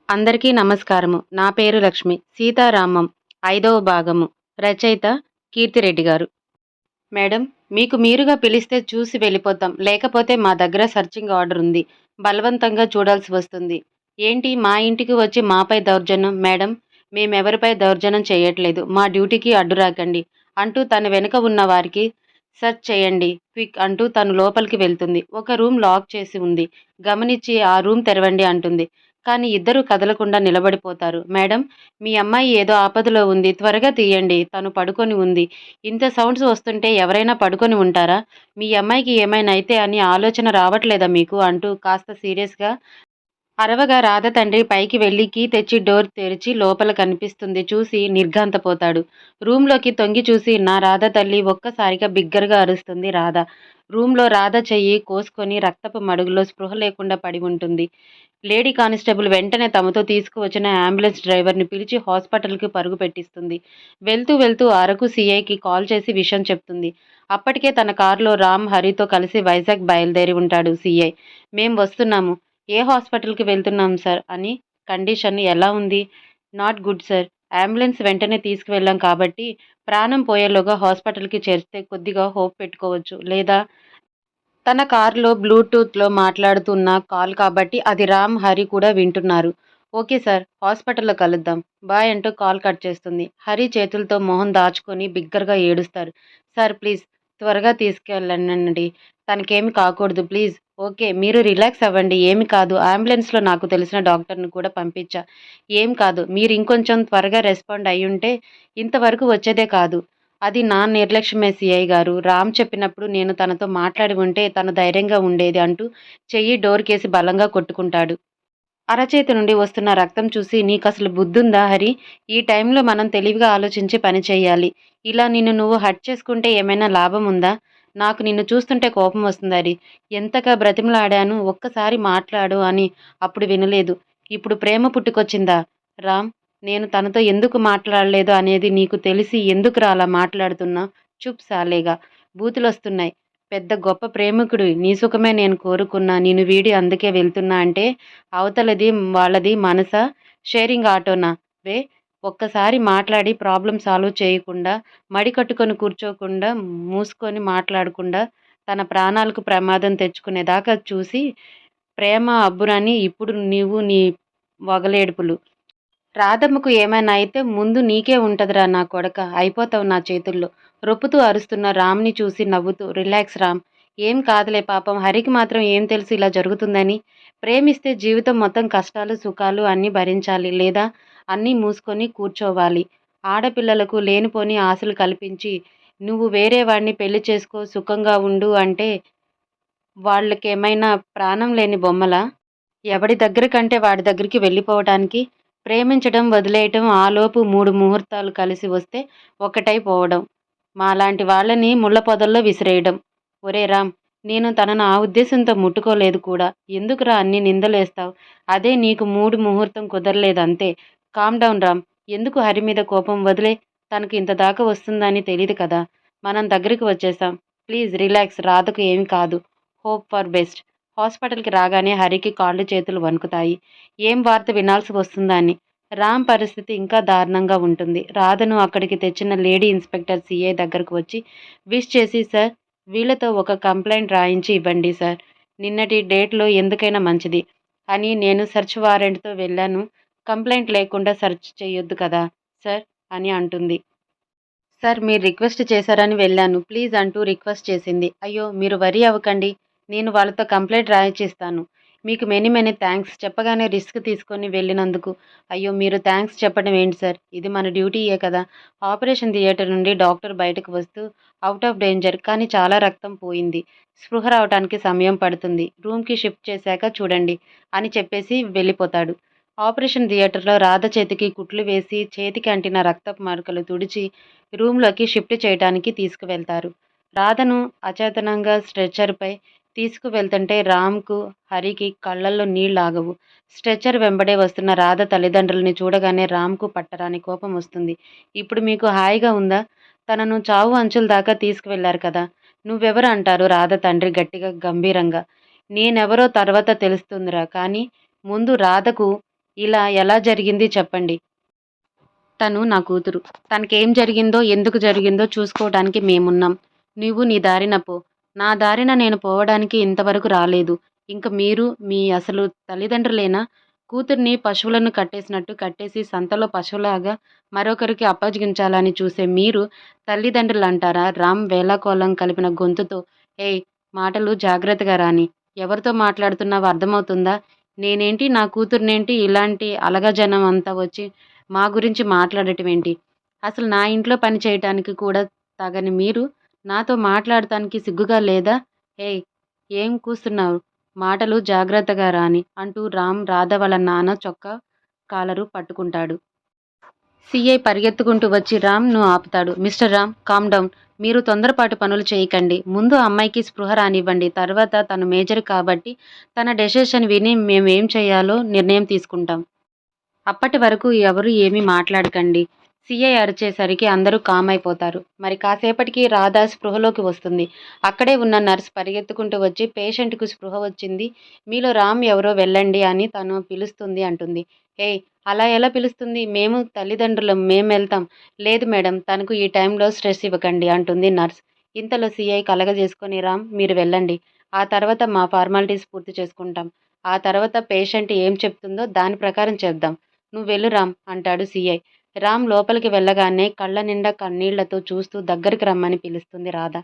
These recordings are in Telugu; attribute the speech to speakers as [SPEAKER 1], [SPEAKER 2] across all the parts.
[SPEAKER 1] అందరికీ నమస్కారము. నా పేరు లక్ష్మి. సీతారామం ఐదవ భాగము. రచయిత కీర్తిరెడ్డి గారు. మేడం, మీకు మీరుగా పిలిస్తే చూసి వెళ్ళిపోతాం. లేకపోతే మా దగ్గర సర్చింగ్ ఆర్డర్ ఉంది. బలవంతంగా చూడాల్సి వస్తుంది. ఏంటి మా ఇంటికి వచ్చి మాపై దౌర్జన్యం? మేడం, మేమెవరిపై దౌర్జన్యం చేయట్లేదు. మా డ్యూటీకి అడ్డు రాకండి అంటూ తన వెనుక ఉన్న వారికి సెర్చ్ చేయండి క్విక్ అంటూ తను లోపలికి వెళ్తుంది. ఒక రూమ్ లాక్ చేసి ఉంది. గమనించి ఆ రూమ్ తెరవండి అంటుంది. కానీ ఇద్దరూ కదలకుండా నిలబడిపోతారు. మేడం, మీ అమ్మాయి ఏదో ఆపదలో ఉంది. త్వరగా తీయండి. తను పడుకొని ఉంది. ఇంత సౌండ్స్ వస్తుంటే ఎవరైనా పడుకొని ఉంటారా? మీ అమ్మాయికి ఏమైనా అయితే అని ఆలోచన రావట్లేదా మీకు? అంటూ కాస్త సీరియస్‌గా అరవగా రాధ తండ్రి పైకి వెళ్లి కీ తెచ్చి డోర్ తెరిచి లోపల కనిపిస్తుంది చూసి నిర్ఘాంతపోతాడు. రూంలోకి తొంగి చూసి నా రాధ తల్లి ఒక్కసారిగా బిగ్గరగా అరుస్తుంది రాధ. రూంలో రాధ చెయ్యి కోసుకొని రక్తపు మడుగులో స్పృహ లేకుండా పడి ఉంటుంది. లేడీ కానిస్టేబుల్ వెంటనే తమతో తీసుకువచ్చిన అంబులెన్స్ డ్రైవర్ని పిలిచి హాస్పిటల్కి పరుగు పెట్టిస్తుంది. వెళ్తూ వెళ్తూ అరకు సీఐకి కాల్ చేసి విషయం చెప్తుంది. అప్పటికే తన కారులో రామ్ హరితో కలిసి వైజాగ్ బయలుదేరి ఉంటాడు సీఐ. మేం వస్తున్నాము. ఏ హాస్పిటల్‌కి వెళ్తున్నాం సార్ అని. కండిషన్ ఎలా ఉంది? Not good sir. అంబులెన్స్ వెంటనే తీసుకువెళ్ళాం కాబట్టి ప్రాణం పోయేలోగా హాస్పిటల్‌కి చేరితే కొద్దిగా హోప్ పెట్టుకోవచ్చు. లేదా తన కారులో బ్లూటూత్‌లో మాట్లాడుతున్న కాల్ కాబట్టి అది రామ్, హరి కూడా వింటున్నారు. Okay sir. హాస్పిటల్‌లో కలుద్దాం. బాయ్ అంటూ కాల్ కట్ చేస్తుంది. హరి చేతులతో మొహం దాచుకొని బిగ్గరగా ఏడుస్తారు. సార్ ప్లీజ్ త్వరగా తీసుకెళ్ళండి. తనకేమి కాకూడదు ప్లీజ్. ఓకే. మీరు రిలాక్స్ అవ్వండి. ఏమి కాదు. అంబులెన్స్‌లో నాకు తెలిసిన డాక్టర్‌ని కూడా పంపించా. ఏం కాదు. మీరు ఇంకొంచెం త్వరగా రెస్పాండ్ అయ్యుంటే ఇంతవరకు వచ్చేదే కాదు. అది నా నిర్లక్ష్యమే సీఐ గారు. రామ్ చెప్పినప్పుడు నేను తనతో మాట్లాడి ఉంటే తను ధైర్యంగా ఉండేది అంటూ చెయ్యి డోర్‌కేసి బలంగా కొట్టుకుంటాడు. అరచేతి నుండి వస్తున్న రక్తం చూసి నీకసలు బుద్ధుందా హరి? ఈ టైంలో మనం తెలివిగా ఆలోచించి పని చెయ్యాలి. ఇలా నిన్ను నువ్వు హర్ట్ చేసుకుంటే ఏమైనా లాభం ఉందా? నాకు నిన్ను చూస్తుంటే కోపం వస్తుంది హరి. ఎంతగా బ్రతిమలాడాను ఒక్కసారి మాట్లాడు అని. అప్పుడు వినలేదు. ఇప్పుడు ప్రేమ పుట్టుకొచ్చిందా? రామ్, నేను తనతో ఎందుకు మాట్లాడలేదు అనేది నీకు తెలిసి ఎందుకురా అలా మాట్లాడుతున్నావ్? చూప్ సాలేగా. బూతులొస్తున్నాయి. పెద్ద గొప్ప ప్రేమికుడివి. నీ సుఖమే నేను కోరుకున్నా. నిన్ను వీడి అందుకే వెళ్తున్నా అంటే అవతలది వాళ్ళది మనసా? షేరింగ్ ఆటోనా? వే ఒక్కసారి మాట్లాడి ప్రాబ్లమ్ సాల్వ్ చేయకుండా, మడి కట్టుకొని కూర్చోకుండా, మూసుకొని మాట్లాడకుండా, తన ప్రాణాలకు ప్రమాదం తెచ్చుకునేదాకా చూసి ప్రేమ అబ్బురని ఇప్పుడు నీవు నీ వగలేడుపులు. రాధమ్మకు ఏమైనా అయితే ముందు నీకే ఉంటదిరా నా కొడకా! అయిపోతావు నా చేతుల్లో. రొప్పుతూ అరుస్తున్న రామ్‌ని చూసి నవ్వుతూ రిలాక్స్ రామ్. ఏం కాదులే పాపం హరికి మాత్రం ఏం తెలుసు ఇలా జరుగుతుందని. ప్రేమిస్తే జీవితం మొత్తం కష్టాలు, సుఖాలు అన్నీ భరించాలి. లేదా అన్నీ మూసుకొని కూర్చోవాలి. ఆడపిల్లలకు లేనిపోని ఆశలు కల్పించి, నువ్వు వేరే వాడిని పెళ్లి చేసుకో సుఖంగా ఉండు అంటే వాళ్ళకేమైనా ప్రాణం లేని బొమ్మలా? ఎవడి దగ్గరకంటే వాడి దగ్గరికి వెళ్ళిపోవటానికి. ప్రేమించడం, వదిలేయటం ఆలోపు 3 ముహూర్తాలు కలిసి వస్తే ఒక్కటైపోవడం. మాలాంటి వాళ్ళని ముళ్ళ పొదల్లో విసిరేయడం. ఒరేయ్ రామ్! నేను తనను ఆ ఉద్దేశంతో ముట్టుకోలేదు కూడా. ఎందుకురా అన్ని నిందలేస్తావ్? అదే నీకు 3 ముహూర్తం కుదరలేదంతే. Calm down Ram! ఎందుకు హరి మీద కోపం? వదిలేయ్. తనకు ఇంత దాకా వస్తుందని తెలీదు కదా! మనం దగ్గరికి వచ్చేసాం. Please relax. రాధకు ఏమీ కాదు. Hope for best. హాస్పిటల్‌కి రాగానే హరికి కాళ్ళు చేతులు వణుకుతాయి. ఏం వార్త వినాల్సి వస్తుందా అని. రామ్ పరిస్థితి ఇంకా దారుణంగా ఉంటుంది. రాధను అక్కడికి తెచ్చిన లేడీ ఇన్స్‌పెక్టర్ సీఐ దగ్గరకు వచ్చి విష్ చేసి సార్, వీళ్ళతో ఒక కంప్లెయింట్ రాయించి ఇవ్వండి సార్. నిన్నటి డేట్‌లో ఎందుకైనా మంచిది. అని నేను సెర్చ్ వారెంట్‌తో వెళ్ళాను. కంప్లెయింట్ లేకుండా సెర్చ్ చేయొద్దు కదా సార్ అని అంటుంది. సార్ మీరు రిక్వెస్ట్ చేశారని వెళ్ళాను. ప్లీజ్ అంటూ రిక్వెస్ట్ చేసింది. అయ్యో! మీరు వరీ అవ్వకండి. నేను వాళ్ళతో కంప్లెయింట్ రాయించిస్తాను. మీకు మెనీ మెనీ థాంక్స్ చెప్పగానే రిస్క్ తీసుకొని వెళ్ళినందుకు. అయ్యో! మీరు థాంక్స్ చెప్పడం ఏంటి సార్? ఇది మన డ్యూటీయే కదా! ఆపరేషన్ థియేటర్ నుండి డాక్టర్ బయటకు వస్తూ ఔట్ ఆఫ్ డేంజర్ కానీ చాలా రక్తం పోయింది. స్పృహ రావటానికి సమయం పడుతుంది. రూమ్‌కి షిఫ్ట్ చేశాక చూడండి అని చెప్పేసి వెళ్ళిపోతాడు. ఆపరేషన్ థియేటర్‌లో రాధ చేతికి కుట్లు వేసి చేతికి అంటిన రక్తపు మరకలు తుడిచి రూమ్‌లోకి షిఫ్ట్ చేయటానికి తీసుకువెళ్తారు. రాధను అచేతనంగా స్ట్రెచర్‌పై తీసుకువెళ్తుంటే రామ్‌కు, హరికి కళ్ళల్లో నీళ్లాగవు. స్ట్రెచర్ వెంబడే వస్తున్న రాధ తల్లిదండ్రులని చూడగానే రామ్‌కు పట్టరాని కోపం వస్తుంది. ఇప్పుడు మీకు హాయిగా ఉందా? తనను చావు అంచుల దాకా తీసుకువెళ్లారు కదా! నువ్వెవరు అంటారు రాధ తండ్రి గట్టిగా గంభీరంగా. నేనెవరో తర్వాత తెలుస్తుందిరా కానీ ముందు రాధకు ఇలా ఎలా జరిగింది చెప్పండి. తను నా కూతురు. తనకేం జరిగిందో, ఎందుకు జరిగిందో చూసుకోవడానికి మేమున్నాం. నువ్వు నీ దారిన పో. నా దారిన నేను పోవడానికి ఇంతవరకు రాలేదు. ఇంక మీరు మీ అసలు తల్లిదండ్రులేనా? కూతుర్ని పశువులను కట్టేసినట్టు కట్టేసి సంతలో పశువులాగా మరొకరికి అప్పగించాలని చూసే మీరు తల్లిదండ్రులంటారా? రామ్ వేళాకోళం కలిపిన గొంతుతో ఏయ్! మాటలు జాగ్రత్తగా రాని. ఎవరితో మాట్లాడుతున్నావో అర్థమవుతుందా? నేనేంటి, నా కూతుర్నేంటి ఇలాంటి అలగజనం అంతా వచ్చి మా గురించి మాట్లాడటమేంటి? అసలు నా ఇంట్లో పని చేయటానికి కూడా తగని మీరు నాతో మాట్లాడటానికి సిగ్గుగా లేదా? ఏయ్! ఏం కూస్తున్నావు? మాటలు జాగ్రత్తగా రాని అంటూ రామ్ రాధ వాళ్ళ నాన్న చొక్కా కాలరు పట్టుకుంటాడు. సీఐ పరిగెత్తుకుంటూ వచ్చి రామ్‌ను ఆపుతాడు. Mister Ram calm down. మీరు తొందరపాటు పనులు చేయకండి. ముందు ఆ అమ్మాయికి స్పృహ రానివ్వండి. తర్వాత తను మేజర్ కాబట్టి తన డెసిషన్ విని మేమేం చేయాలో నిర్ణయం తీసుకుంటాం. అప్పటి వరకు ఎవరు ఏమీ మాట్లాడకండి. సీఐ అరిచేసరికి అందరూ కామ్ అయిపోతారు. మరి కాసేపటికి రాధ స్పృహలోకి వస్తుంది. అక్కడే ఉన్న నర్స్ పరిగెత్తుకుంటూ వచ్చి పేషెంట్‌కు స్పృహ వచ్చింది. మీలో రామ్ ఎవరో వెళ్ళండి అని తను పిలుస్తుంది అంటుంది. ఏయ్! అలా ఎలా పిలుస్తుంది? మేము తల్లిదండ్రులం మేమెళ్తాం. లేదు మేడం తనకు ఈ టైంలో స్ట్రెస్ ఇవ్వకండి అంటుంది నర్స్. ఇంతలో సీఐ కలగజేసుకొని రామ్ మీరు వెళ్ళండి. ఆ తర్వాత మా ఫార్మాలిటీస్ పూర్తి చేసుకుంటాం. ఆ తర్వాత పేషెంట్ ఏం చెప్తుందో దాని ప్రకారం చేద్దాం. నువ్వెళ్ళు రామ్ అంటాడు సీఐ. రామ్ లోపలికి వెళ్ళగానే కళ్ళ నిండా కన్నీళ్లతో చూస్తూ దగ్గరికి రమ్మని పిలుస్తుంది రాధ.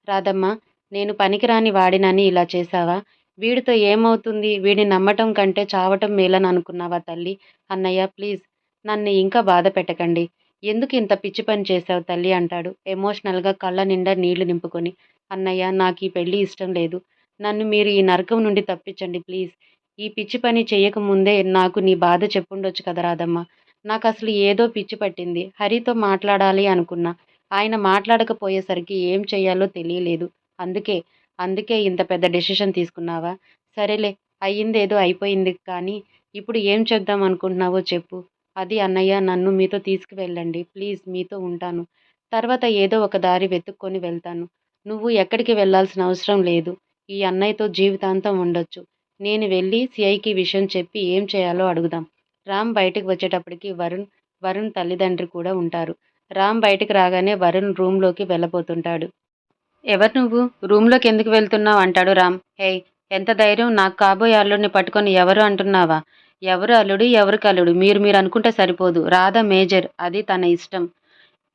[SPEAKER 1] రాధమ్మ నేను పనికిరాని వాడినని ఇలా చేశావా? వీడితో ఏమవుతుంది? వీడిని నమ్మటం కంటే చావటం మేలని అనుకున్నావా తల్లి? అన్నయ్య ప్లీజ్ నన్ను ఇంకా బాధ పెట్టకండి. ఎందుకు ఇంత పిచ్చి పని చేశావు తల్లి అంటాడు ఎమోషనల్గా కళ్ళ నిండా నీళ్లు నింపుకొని. అన్నయ్య నాకీ పెళ్లి ఇష్టం లేదు. నన్ను మీరు ఈ నరకం నుండి తప్పించండి ప్లీజ్. ఈ పిచ్చి పని చెయ్యకముందే నాకు నీ బాధ చెప్పుండొచ్చు కదా రాధమ్మ. నాకసలు ఏదో పిచ్చి పట్టింది. హరితో మాట్లాడాలి అనుకున్నా. ఆయన మాట్లాడకపోయేసరికి ఏం చెయ్యాలో తెలియలేదు. అందుకే, అందుకే ఇంత పెద్ద డెసిషన్ తీసుకున్నావా? సరేలే అయ్యిందేదో అయిపోయింది కానీ, ఇప్పుడు ఏం చేద్దాం అనుకుంటున్నావో చెప్పు. అది అన్నయ్య నన్ను మీతో తీసుకువెళ్ళండి. ప్లీజ్ మీతో ఉంటాను. తర్వాత ఏదో ఒక దారి వెతుక్కొని వెళ్తాను. నువ్వు ఎక్కడికి వెళ్ళాల్సిన అవసరం లేదు. ఈ అన్నయ్యతో జీవితాంతం ఉండొచ్చు. నేను వెళ్ళి సీఐకి విషయం చెప్పి ఏం చేయాలో అడుగుదాం. రామ్ బయటకు వచ్చేటప్పటికి వరుణ్ తల్లిదండ్రి కూడా ఉంటారు. రామ్ బయటకు రాగానే వరుణ్ రూమ్‌లోకి వెళ్ళబోతుంటాడు. ఎవరు నువ్వు? రూమ్‌లోకి ఎందుకు వెళ్తున్నావు? అంటాడు రామ్. హేయ్! ఎంత ధైర్యం నాకు కాబోయే అల్లుడిని పట్టుకొని ఎవరు అంటున్నావా? ఎవరు అల్లుడు? ఎవరు కల్లుడు? మీరు అనుకుంటే సరిపోదు. రాధ మేజర్. అది తన ఇష్టం.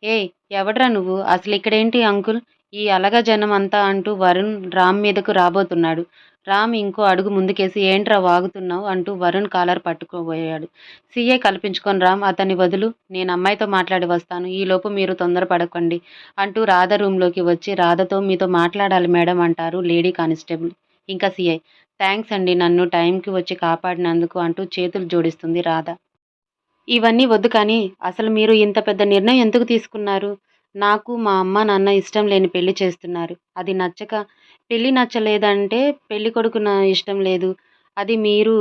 [SPEAKER 1] ఏయ్! ఎవడ్రా నువ్వు? అసలిక్కడేంటి అంకుల్? ఈ అలగా జనం అంతా అంటూ వరుణ్ రామ్ మీదకు రాబోతున్నాడు. రామ్ ఇంకో అడుగు ముందుకేసి ఏంట్రా వాగుతున్నావ్? అంటూ వరుణ్ కాలర్ పట్టుకోబోయాడు. సీఐ కల్పించుకొని రామ్ అతన్ని వదులు. నేను అమ్మాయితో మాట్లాడి వస్తాను. ఈలోపు మీరు తొందరపడకండి అంటూ రాధ రూమ్‌లోకి వచ్చి రాధతో మీతో మాట్లాడాలి మేడం అంటారు లేడీ కానిస్టేబుల్. ఇంకా సీఐ థాంక్స్ అండి నన్ను టైంకి వచ్చి కాపాడినందుకు అంటూ చేతులు జోడిస్తుంది రాధ. ఇవన్నీ వద్దు కానీ, అసలు మీరు ఇంత పెద్ద నిర్ణయం ఎందుకు తీసుకున్నారు? నాకు మా అమ్మ, నాన్న ఇష్టం లేని పెళ్లి చేస్తున్నారు. అది నచ్చక పెళ్లి నచ్చలేదంటే పెళ్ళికొడుకు ఇష్టం లేదు. అది మీరు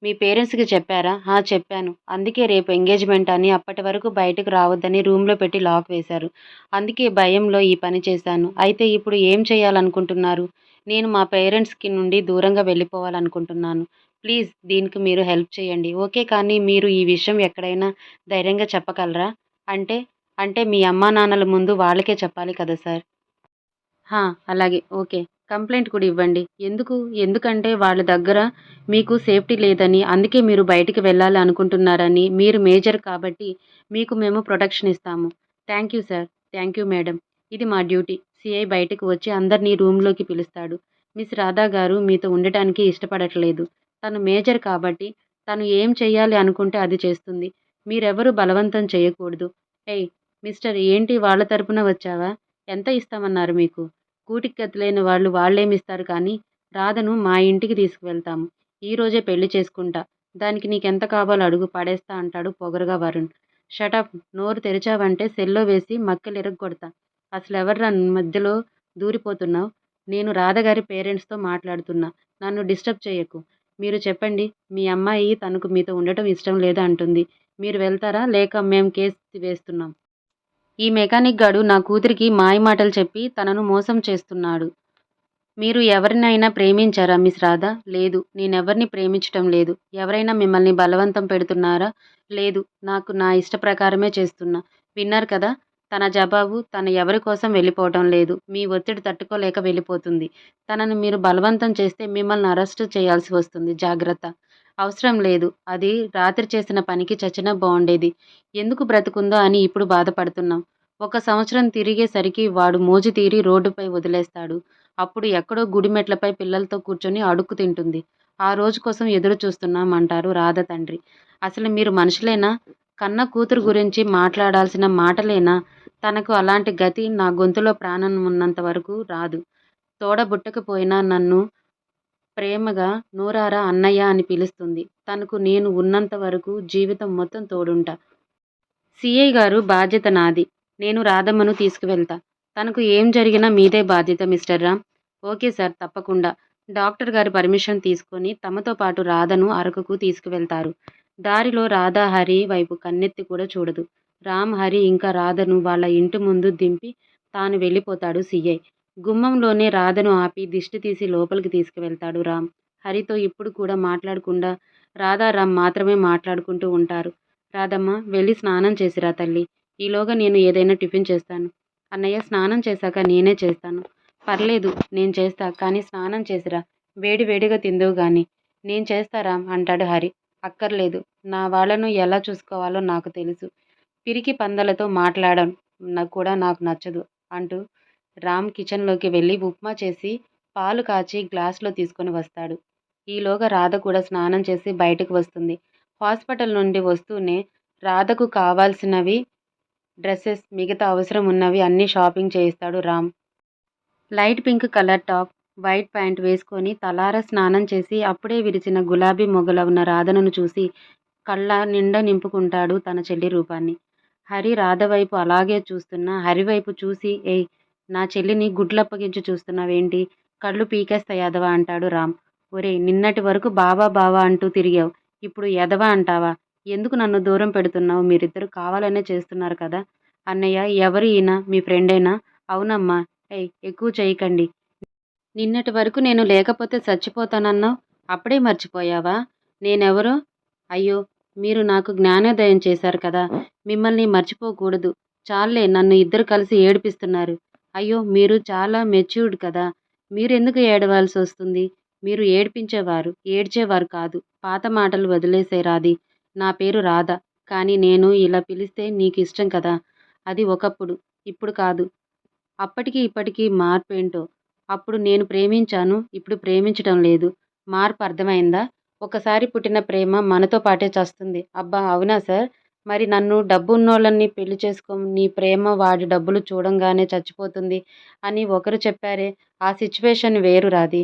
[SPEAKER 1] మీ పేరెంట్స్‌కి చెప్పారా? ఆ! చెప్పాను. అందుకే రేపు ఎంగేజ్‌మెంట్ అని అప్పటి వరకు బయటకు రావద్దని రూమ్‌లో పెట్టి లాక్ వేశారు. అందుకే భయంలో ఈ పని చేశాను. అయితే ఇప్పుడు ఏం చేయాలనుకుంటున్నారు? నేను మా పేరెంట్స్‌కి నుండి దూరంగా వెళ్ళిపోవాలనుకుంటున్నాను. ప్లీజ్ దీనికి మీరు హెల్ప్ చేయండి. ఓకే. కానీ మీరు ఈ విషయం ఎక్కడైనా ధైర్యంగా చెప్పగలరా? అంటే, అంటే మీ అమ్మానాన్నల ముందు వాళ్ళకే చెప్పాలి కదా సార్! హా! అలాగే. ఓకే. కంప్లెయింట్ కూడా ఇవ్వండి. ఎందుకు? ఎందుకంటే వాళ్ళ దగ్గర మీకు సేఫ్టీ లేదని, అందుకే మీరు బయటికి వెళ్ళాలి అనుకుంటున్నారని, మీరు మేజర్ కాబట్టి మీకు మేము ప్రొటెక్షన్ ఇస్తాము. Thank you sir. Thank you madam. ఇది మా డ్యూటీ. సీఐ బయటకు వచ్చి అందరినీ రూమ్‌లోకి పిలుస్తాడు. మిస్ రాధా గారు మీతో ఉండటానికి ఇష్టపడట్లేదు. తను మేజర్ కాబట్టి తను ఏం చెయ్యాలి అనుకుంటే అది చేస్తుంది. మీరెవరూ బలవంతం చేయకూడదు. ఏయ్! మిస్టర్ ఏంటి వాళ్ళ తరపున వచ్చావా? ఎంత ఇస్తామన్నారు మీకు? కూటికి గతిలేని వాళ్ళు వాళ్ళేమిస్తారు కానీ, రాధను మా ఇంటికి తీసుకువెళ్తాము. ఈరోజే పెళ్లి చేసుకుంటా. దానికి నీకెంత కావాలో అడుగు పడేస్తా అంటాడు పొగరుగా వరుణ్. షటప్ నోరు తెరిచావంటే సెల్లో వేసి మక్కెలిరగ్గొడతా. అసలెవర్రా మధ్యలో దూరిపోతున్నావ్? నేను రాధగారి పేరెంట్స్‌తో మాట్లాడుతున్నా. నన్ను డిస్టర్బ్ చెయ్యకు. మీరు చెప్పండి. మీ అమ్మాయి తనకు మీతో ఉండటం ఇష్టం లేదు అంటుంది. మీరు వెళ్తారా? లేక మేం కేస్ వేస్తున్నాం. ఈ మెకానిక్ గాడు నా కూతురికి మాయమాటలు చెప్పి తనను మోసం చేస్తున్నాడు. మీరు ఎవరినైనా ప్రేమించారా మిస్ రాధా? లేదు. నేనెవరిని ప్రేమించటం లేదు. ఎవరైనా మిమ్మల్ని బలవంతం పెడుతున్నారా? లేదు. నాకు నా ఇష్ట ప్రకారమే చేస్తున్నా. విన్నారు కదా! తన జవాబు. తను ఎవరి కోసం వెళ్ళిపోవటం లేదు. మీ ఒత్తిడి తట్టుకోలేక వెళ్ళిపోతుంది. తనను మీరు బలవంతం చేస్తే మిమ్మల్ని అరెస్టు చేయాల్సి వస్తుంది. జాగ్రత్త. అవసరం లేదు. అది రాత్రి చేసిన పనికి చచ్చినా బావుండేది. ఎందుకు బ్రతికుందో అని ఇప్పుడు బాధపడుతున్నాం. ఒక సంవత్సరం తిరిగేసరికి వాడు మోజు తీరి రోడ్డుపై వదిలేస్తాడు. అప్పుడు ఎక్కడో గుడి మెట్లపై పిల్లలతో కూర్చొని అడుక్కు తింటుంది. ఆ రోజు కోసం ఎదురు చూస్తున్నాం అంటారు రాధ తండ్రి. అసలు మీరు మనుషులేనా? కన్న కూతురు గురించి మాట్లాడాల్సిన మాటలేనా? తనకు అలాంటి గతి నా గొంతులో ప్రాణం ఉన్నంత వరకు రాదు. తోడబుట్టకపోయినా నన్ను ప్రేమగా నోరారా అన్నయ్య అని పిలుస్తుంది. తనకు నేను ఉన్నంత వరకు జీవితం మొత్తం తోడుంటా. సీఐ గారు బాధ్యత నాది. నేను రాధమ్మను తీసుకువెళ్తా. తనకు ఏం జరిగినా మీదే బాధ్యత మిస్టర్ రామ్. ఓకే సార్, తప్పకుండా. డాక్టర్ గారి పర్మిషన్ తీసుకొని తమతో పాటు రాధను అరకుకు తీసుకువెళ్తారు. దారిలో రాధ హరి వైపు కన్నెత్తి కూడా చూడదు. రామ్, హరి ఇంకా రాధను వాళ్ళ ఇంటి ముందు దింపి తాను వెళ్ళిపోతాడు సీఐ. గుమ్మంలోనే రాధను ఆపి దిష్టి తీసి లోపలికి తీసుకువెళ్తాడు రామ్. హరితో ఇప్పుడు కూడా మాట్లాడకుండా రాధా రామ్ మాత్రమే మాట్లాడుకుంటూ ఉంటారు. రాధమ్మ, వెళ్ళి స్నానం చేసిరా తల్లి. ఈలోగా నేను ఏదైనా టిఫిన్ చేస్తాను. అన్నయ్య, స్నానం చేశాక నేనే చేస్తాను. పర్లేదు, నేను చేస్తా. కానీ స్నానం చేసిరా. వేడి వేడిగా తిందువు గాని. నేను చేస్తారా అంటాడు హరి. అక్కర్లేదు. నా వాళ్ళను ఎలా చూసుకోవాలో నాకు తెలుసు. పిరికి పందలతో మాట్లాడడం కూడా నాకు నచ్చదు అంటూ రామ్ కిచెన్లోకి వెళ్ళి ఉప్మా చేసి పాలు కాచి గ్లాసులో తీసుకొని వస్తాడు. ఈలోగా రాధ కూడా స్నానం చేసి బయటకు వస్తుంది. హాస్పిటల్ నుండి వస్తూనే రాధకు కావాల్సినవి డ్రెస్సెస్, మిగతా అవసరం ఉన్నవి అన్నీ షాపింగ్ చేయిస్తాడు Ram. Light pink colour top, white pant వేసుకొని తలారా స్నానం చేసి అప్పుడే విరిచిన గులాబీ మొగ్గల ఉన్న రాధను చూసి కళ్ళ నిండా నింపుకుంటాడు తన చెల్లి రూపాన్ని. హరి రాధ వైపు అలాగే చూస్తున్నా హరి వైపు చూసి, ఏయ్, నా చెల్లిని గుడ్లప్పగించి చూస్తున్నావేంటి? కళ్ళు పీకేస్తా ఎదవా అంటాడు రామ్. ఒరేయ్, నిన్నటి వరకు బావా బావా అంటూ తిరిగావు. ఇప్పుడు ఎదవా అంటావా? ఎందుకు నన్ను దూరం పెడుతున్నావు? మీరిద్దరు కావాలనే చేస్తున్నారు కదా. అన్నయ్య, ఎవరు ఈయన? మీ ఫ్రెండేనా? అవునమ్మా. ఏయ్, ఎక్కువ చేయకండి. నిన్నటి వరకు నేను లేకపోతే చచ్చిపోతానన్నావు. అప్పుడే మర్చిపోయావా నేనెవరో? అయ్యో, మీరు నాకు జ్ఞానోదయం చేశారు కదా. మిమ్మల్ని మర్చిపోకూడదు. చాల్లే, నన్ను ఇద్దరు కలిసి ఏడిపిస్తున్నారు. అయ్యో, మీరు చాలా మెచ్యూర్డ్ కదా. మీరెందుకు ఏడవాల్సి వస్తుంది? మీరు ఏడ్పించేవారు, ఏడ్చేవారు కాదు. పాత మాటలు వదిలేసే రాధి. నా పేరు రాధ. కానీ నేను ఇలా పిలిస్తే నీకు ఇష్టం కదా. అది ఒకప్పుడు, ఇప్పుడు కాదు. అప్పటికి ఇప్పటికీ మార్పేంటో. అప్పుడు నేను ప్రేమించాను, ఇప్పుడు ప్రేమించటం లేదు. మార్పు అర్థమైందా? ఒకసారి పుట్టిన ప్రేమ మనతో పాటే చస్తుంది. అబ్బా, అవునా సార్? మరి నన్ను డబ్బున్నోళ్ళని పెళ్లి చేసుకో, నీ ప్రేమ వాడి డబ్బులు చూడంగానే చచ్చిపోతుంది అని ఒకరు చెప్పారే. ఆ సిచ్యువేషన్ వేరు రాది.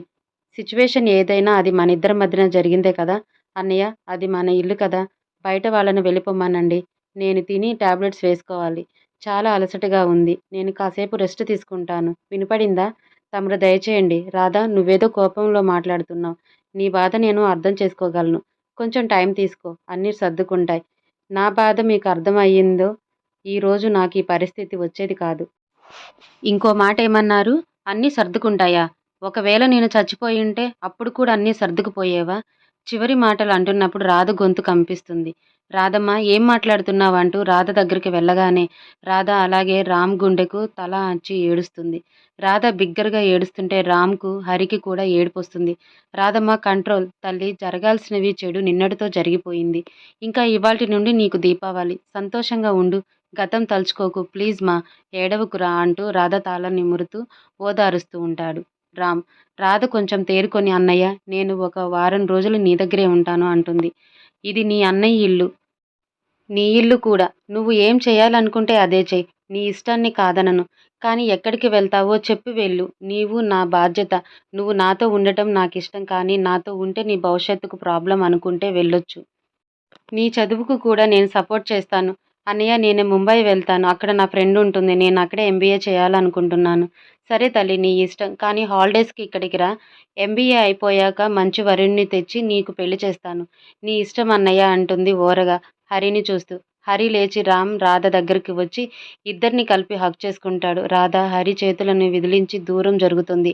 [SPEAKER 1] సిచ్యువేషన్ ఏదైనా అది మనిద్దరి మధ్యన జరిగిందే కదా. అన్నయ్య, అది మన ఇల్లు కదా. బయట వాళ్ళని వెళ్ళిపోమనండి. నేను తిని టాబ్లెట్స్ వేసుకోవాలి. చాలా అలసటగా ఉంది. నేను కాసేపు రెస్ట్ తీసుకుంటాను. వినపడిందా? తమరు దయచేయండి. రాధా, నువ్వేదో కోపంలో మాట్లాడుతున్నావు. నీ బాధ నేను అర్థం చేసుకోగలను. కొంచెం టైం తీసుకో. అన్నీ సర్దుకుంటాయి. నా బాధ మీకు అర్థం అయ్యిందో ఈరోజు నాకు ఈ పరిస్థితి వచ్చేది కాదు. ఇంకో మాట ఏమన్నారు? అన్నీ సర్దుకుంటాయా? ఒకవేళ నేను చచ్చిపోయుంటే అప్పుడు కూడా అన్నీ సర్దుకుపోయేవా? చివరి మాటలు అంటున్నప్పుడు రాధ గొంతు కంపిస్తుంది. రాధమ్మ, ఏం మాట్లాడుతున్నావు అంటూ రాధ దగ్గరికి వెళ్ళగానే రాధ అలాగే రామ్ గుండెకు తల అంచి ఏడుస్తుంది. రాధ బిగ్గరగా ఏడుస్తుంటే రామ్కు, హరికి కూడా ఏడుపొస్తుంది. రాధమ్మ, కంట్రోల్ తల్లి. జరగాల్సినవి చెడు నిన్నటితో జరిగిపోయింది. ఇంకా ఇవాల్టి నుండి నీకు దీపావళి. సంతోషంగా ఉండు. గతం తలుచుకోకు. ప్లీజ్ మా, ఏడవకురా అంటూ రాధ తాళ నిమురుతూ ఓదారుస్తూ ఉంటాడు రామ్. రాధ కొంచెం తేరుకొని, అన్నయ్య, నేను ఒక వారం రోజులు నీ దగ్గరే ఉంటాను అంటుంది. ఇది నీ అన్నయ్య ఇల్లు. నీ ఇల్లు కూడా. నువ్వు ఏం చేయాలనుకుంటే అదే చెయ్యి. నీ ఇష్టాన్ని కాదనను. కానీ ఎక్కడికి వెళ్తావో చెప్పి వెళ్ళు. నీవు నా బాధ్యత. నువ్వు నాతో ఉండటం నాకిష్టం, కానీ నాతో ఉంటే నీ భవిష్యత్తుకు ప్రాబ్లం అనుకుంటే వెళ్ళొచ్చు. నీ చదువుకు కూడా నేను సపోర్ట్ చేస్తాను. అన్నయ్య, నేను ముంబై వెళ్తాను. అక్కడ నా ఫ్రెండ్ ఉంటుంది. నేను అక్కడే ఎంబీఏ చేయాలనుకుంటున్నాను. సరే తల్లి, నీ ఇష్టం. కానీ హాలిడేస్కి ఇక్కడికి రా. ఎంబీఏ అయిపోయాక మంచి వరుణ్ణి తెచ్చి నీకు పెళ్లి చేస్తాను. నీ ఇష్టం అన్నయ్య అంటుంది ఓరగా హరిని చూస్తూ. హరి లేచి రామ్, రాధ దగ్గరికి వచ్చి ఇద్దరిని కలిపి హగ్ చేసుకుంటాడు. రాధ హరి చేతులను విదిలించి దూరం జరుగుతుంది.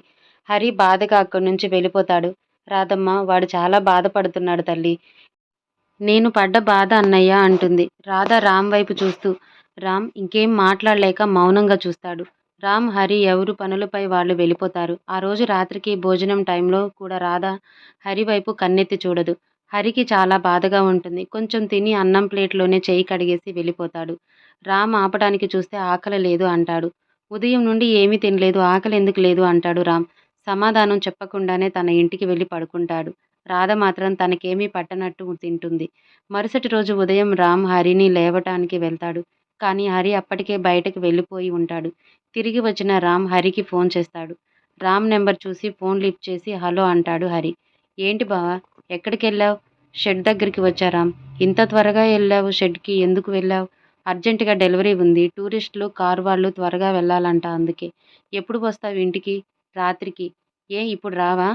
[SPEAKER 1] హరి బాధగా అక్కడి నుంచి వెళ్ళిపోతాడు. రాధమ్మ వాడు చాలా బాధపడుతున్నాడు తల్లి. నేను పడ్డ బాధ అన్నయ్య అంటుంది. రాధ రామ్ వైపు చూస్తూ. రామ్ ఇంకేం మాట్లాడలేక మౌనంగా చూస్తాడు. రామ్, హరి ఎవరు పనులపై వాళ్ళు వెళ్ళిపోతారు. ఆ రోజు రాత్రికి భోజనం టైంలో కూడా రాధ హరి వైపు కన్నెత్తి చూడదు. హరికి చాలా బాధగా ఉంటుంది. కొంచెం తిని అన్నం ప్లేట్లోనే చెయ్యి కడిగేసి వెళ్ళిపోతాడు. రామ్ ఆపడానికి చూస్తే ఆకలి లేదు అంటాడు. ఉదయం నుండి ఏమీ తినలేదు, ఆకలి ఎందుకు లేదు అంటాడు రామ్. సమాధానం చెప్పకుండానే తన ఇంటికి వెళ్ళి పడుకుంటాడు. రాధ మాత్రం తనకేమీ పట్టనట్టు తింటుంది. మరుసటి రోజు ఉదయం రామ్ హరిని లేవటానికి వెళ్తాడు. కానీ హరి అప్పటికే బయటకు వెళ్ళిపోయి ఉంటాడు. తిరిగి వచ్చిన రామ్ హరికి ఫోన్ చేస్తాడు. రామ్ నెంబర్ చూసి ఫోన్ లిఫ్ట్ చేసి హలో అంటాడు హరి. ఏంటి బావా, ఎక్కడికెళ్ళావు? షెడ్ దగ్గరికి వచ్చా రామ్. ఇంత త్వరగా వెళ్ళావు షెడ్కి, ఎందుకు వెళ్ళావు? అర్జెంటుగా డెలివరీ ఉంది. టూరిస్టులు కారు వాళ్ళు త్వరగా వెళ్ళాలంట, అందుకే. ఎప్పుడు వస్తావు ఇంటికి? రాత్రికి. ఏ ఇప్పుడు రావా?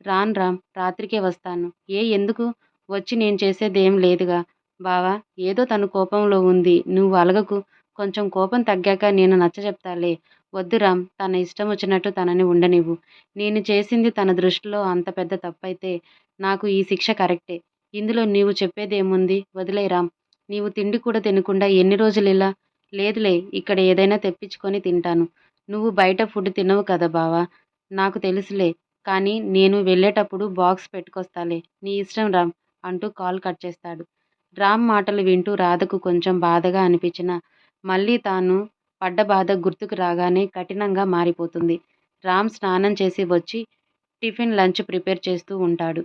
[SPEAKER 1] రాను రామ్, రాత్రికే వస్తాను. ఏ ఎందుకు? వచ్చి నేను చేసేదేం లేదుగా. బావా, ఏదో తను కోపంలో ఉంది, నువ్వు అలగకు. కొంచెం కోపం తగ్గాక నేను నచ్చచెప్తాలే. వద్దు రామ్, తన ఇష్టం వచ్చినట్టు తనని ఉండనివ్వు. నేను చేసింది తన దృష్టిలో అంత పెద్ద తప్పైతే నాకు ఈ శిక్ష కరెక్టే. ఇందులో నీవు చెప్పేదేముంది? వదిలేయ్ రామ్. నీవు తిండి కూడా తినకుండా ఎన్ని రోజులిలా? లేదులే, ఇక్కడ ఏదైనా తెప్పించుకొని తింటాను. నువ్వు బయట ఫుడ్ తినవు కదా బావా. నాకు తెలుసులే. కానీ నేను వెళ్ళేటప్పుడు బాక్స్ పెట్టుకొస్తాలే. నీ ఇష్టం రామ్ అంటూ కాల్ కట్ చేస్తాడు. రామ్ మాటలు వింటూ రాధకు కొంచెం బాధగా అనిపించినా మళ్ళీ తాను పడ్డ బాధ గుర్తుకు రాగానే కఠినంగా మారిపోతుంది. రామ్ స్నానం చేసి వచ్చి టిఫిన్ లంచ్ ప్రిపేర్ చేస్తూ ఉంటాడు.